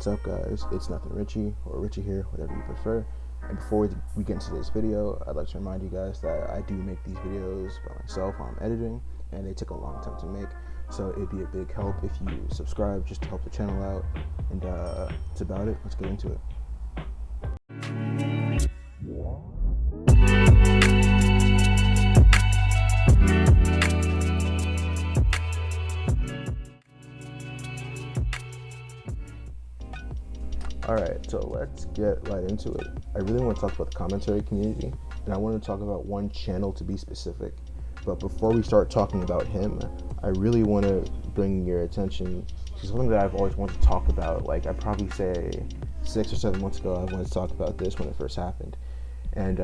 What's up, guys? It's Nothing Richie, or Richie here, whatever you prefer. And before we get into today's video, I'd like to remind you guys that I do make these videos by myself while I'm editing, and they take a long time to make. So it'd be a big help if you subscribe just to help the channel out. And that's about it. Let's get into it. Alright, so let's get right into it. I really want to talk about the commentary community, and I want to talk about one channel to be specific. But before we start talking about him, I really want to bring your attention to something that I've always wanted to talk about. Like, I'd probably say 6 or 7 months ago, I wanted to talk about this when it first happened. And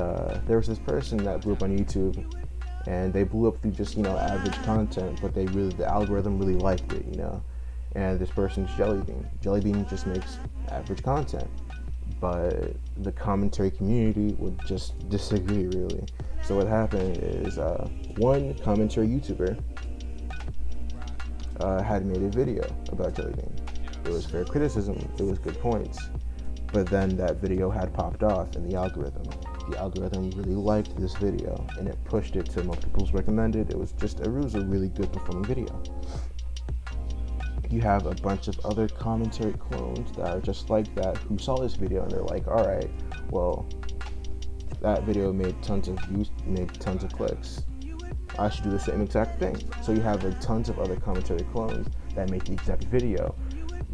there was this person that blew up on YouTube, and they blew up through just, average content, but the algorithm really liked it, And this person's Jellybean. Jellybean just makes average content, but the commentary community would just disagree, really. So what happened is one commentary YouTuber had made a video about Jellybean. It was fair criticism, it was good points, but then that video had popped off in the algorithm. The algorithm really liked this video, and it pushed it to most people's recommended. It was a really good performing video. You have a bunch of other commentary clones that are just like that who saw this video and they're like, all right, well, that video made tons of views, made tons of clicks. I should do the same exact thing. So you have tons of other commentary clones that make the exact video,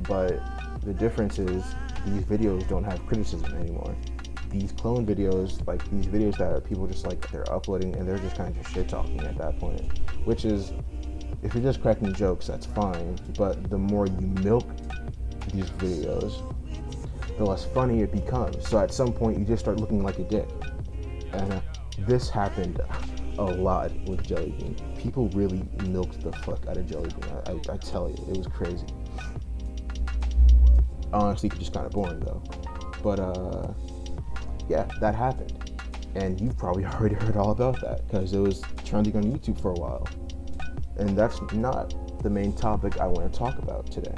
but the difference is these videos don't have criticism anymore. These clone videos, like these videos that people just like, they're uploading and they're just kind of just shit talking at that point, which is, if you're just cracking jokes, that's fine, but the more you milk these videos, the less funny it becomes. So at some point, you just start looking like a dick. And this happened a lot with Jellybean. People really milked the fuck out of Jellybean. I tell you, it was crazy. Honestly, just kind of boring though. But yeah, that happened. And you've probably already heard all about that because it was trending on YouTube for a while. And that's not the main topic I want to talk about today.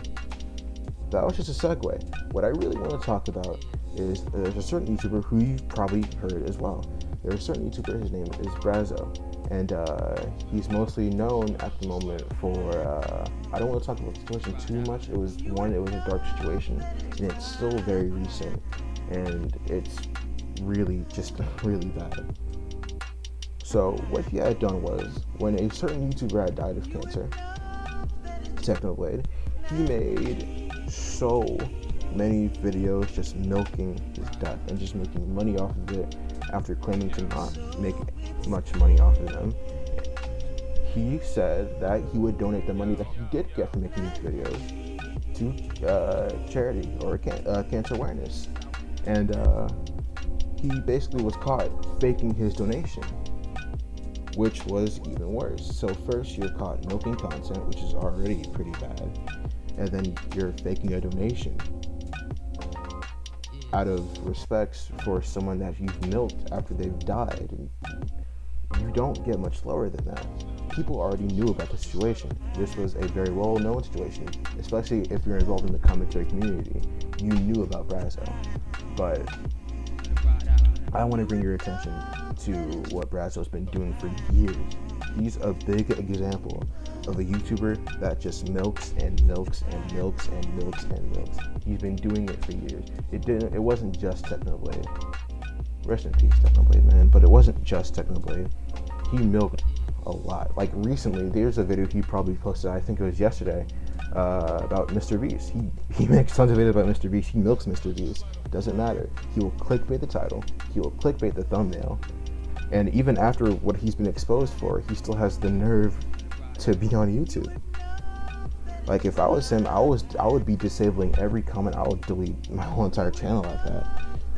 That was just a segue. What I really want to talk about is there's a certain YouTuber who you've probably heard as well. There's a certain YouTuber, his name is Brazo, and he's mostly known at the moment for, I don't want to talk about the situation too much. It was a dark situation, and it's still very recent, and it's really bad. So what he had done was, when a certain YouTuber had died of cancer, Technoblade, he made so many videos just milking his death and just making money off of it after claiming to not make much money off of them. He said that he would donate the money that he did get from making these videos to charity or cancer awareness. And he basically was caught faking his donation, which was even worse. So first you're caught milking content, which is already pretty bad, and then you're faking a donation out of respects for someone that you've milked after they've died. And you don't get much lower than that. People already knew about the situation. This was a very well-known situation, especially if you're involved in the commentary community. You knew about Brazo, but I want to bring your attention to what Brazo's been doing for years. He's a big example of a YouTuber that just milks and milks and milks and milks and milks. He's been doing it for years. It wasn't just Technoblade. Rest in peace, Technoblade, man. But it wasn't just Technoblade. He milked a lot. Like recently, there's a video he probably posted, I think it was yesterday, about Mr. Beast. He makes tons of videos about Mr. Beast. He milks Mr. Beast. Doesn't matter. He will clickbait the title. He will clickbait the thumbnail. And even after what he's been exposed for, he still has the nerve to be on YouTube. Like, if I was him, I would be disabling every comment. I would delete my whole entire channel like that.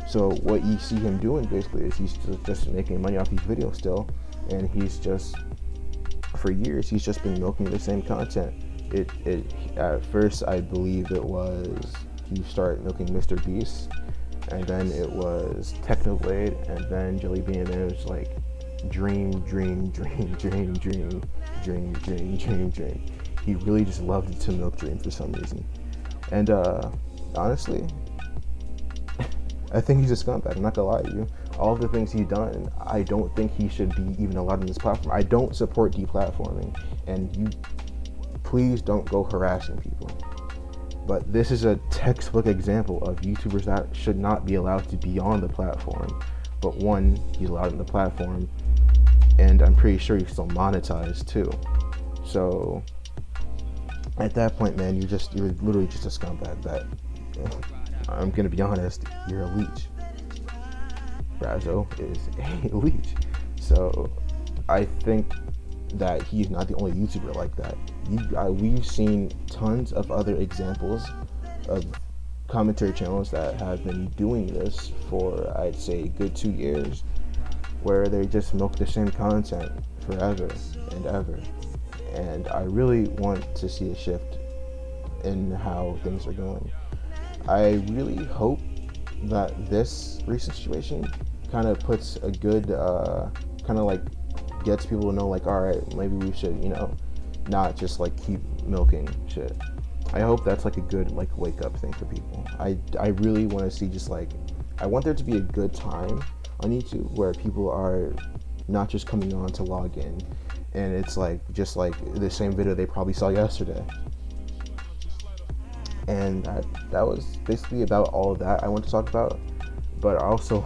So what you see him doing basically is he's just making money off these videos still, and he's just, for years, he's just been milking the same content. At first, I believe it was he started milking Mr. Beast, and then it was Technoblade, and then Jellybean, and then it was like dream. He really just loved to milk Dream for some reason. And honestly, I think he's a scumbag. I'm not gonna lie to you. All the things he's done, I don't think he should be even allowed on this platform. I don't support deplatforming, and you please don't go harassing people. But this is a textbook example of YouTubers that should not be allowed to be on the platform. But one, he's allowed on the platform, and I'm pretty sure he's still monetized too. So at that point, man, you're literally just a scumbag. That I'm gonna be honest, you're a leech. Brazo is a leech. So I think that he's not the only YouTuber like that. We've seen tons of other examples of commentary channels that have been doing this for, I'd say, a good 2 years, where they just milk the same content forever and ever. And I really want to see a shift in how things are going. I really hope that this recent situation kind of puts a good, kind of like gets people to know, like, all right, maybe we should, not just like keep milking shit. I hope that's like a good like wake up thing for people. I really want to see just like, I want there to be a good time on YouTube where people are not just coming on to log in and it's like just like the same video they probably saw yesterday. And that was basically about all of that I want to talk about. But also,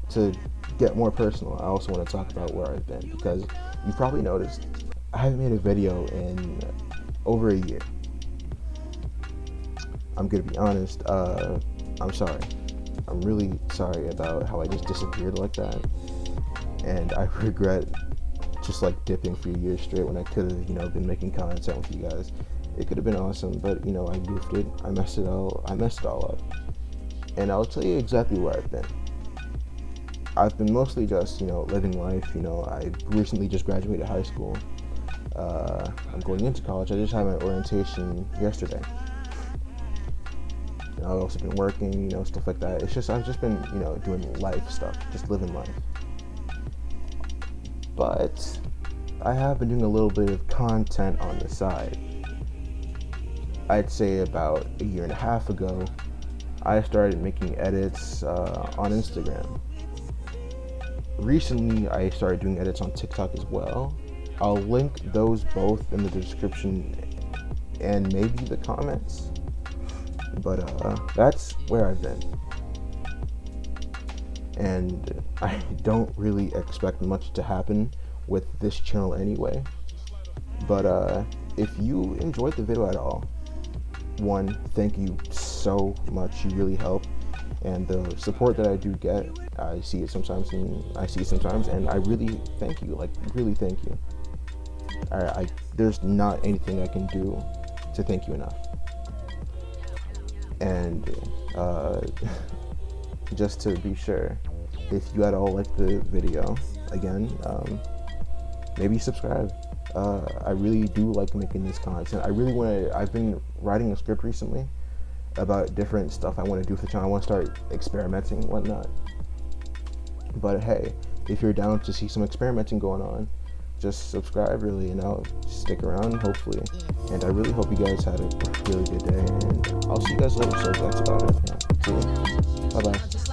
to get more personal, I also want to talk about where I've been, because you probably noticed I haven't made a video in over a year. I'm gonna be honest, I'm sorry. I'm really sorry about how I just disappeared like that. And I regret just like dipping for years straight when I could have, been making content with you guys. It could have been awesome, but I goofed it. I messed it all up. And I'll tell you exactly where I've been. I've been mostly just, living life. I recently just graduated high school. I'm going into college. I just had my orientation yesterday. I've also been working, stuff like that. It's just, I've just been, doing life stuff, just living life. But I have been doing a little bit of content on the side. I'd say about a year and a half ago, I started making edits on Instagram. Recently, I started doing edits on TikTok as well. I'll link those both in the description and maybe the comments. But that's where I've been. And I don't really expect much to happen with this channel anyway. But if you enjoyed the video at all, one, thank you so much. You really help. And the support that I do get, I see it sometimes, and I really thank you. Like, really thank you. There's not anything I can do to thank you enough. And just to be sure, if you at all like the video, again, maybe subscribe. I really do like making this content. I've been writing a script recently about different stuff I want to do for the channel. I want to start experimenting and whatnot. But hey, if you're down to see some experimenting going on, just subscribe, really, and I'll stick around, hopefully. And I really hope you guys had a really good day, and I'll see you guys later. So that's about it. Yeah. See you. Bye-bye.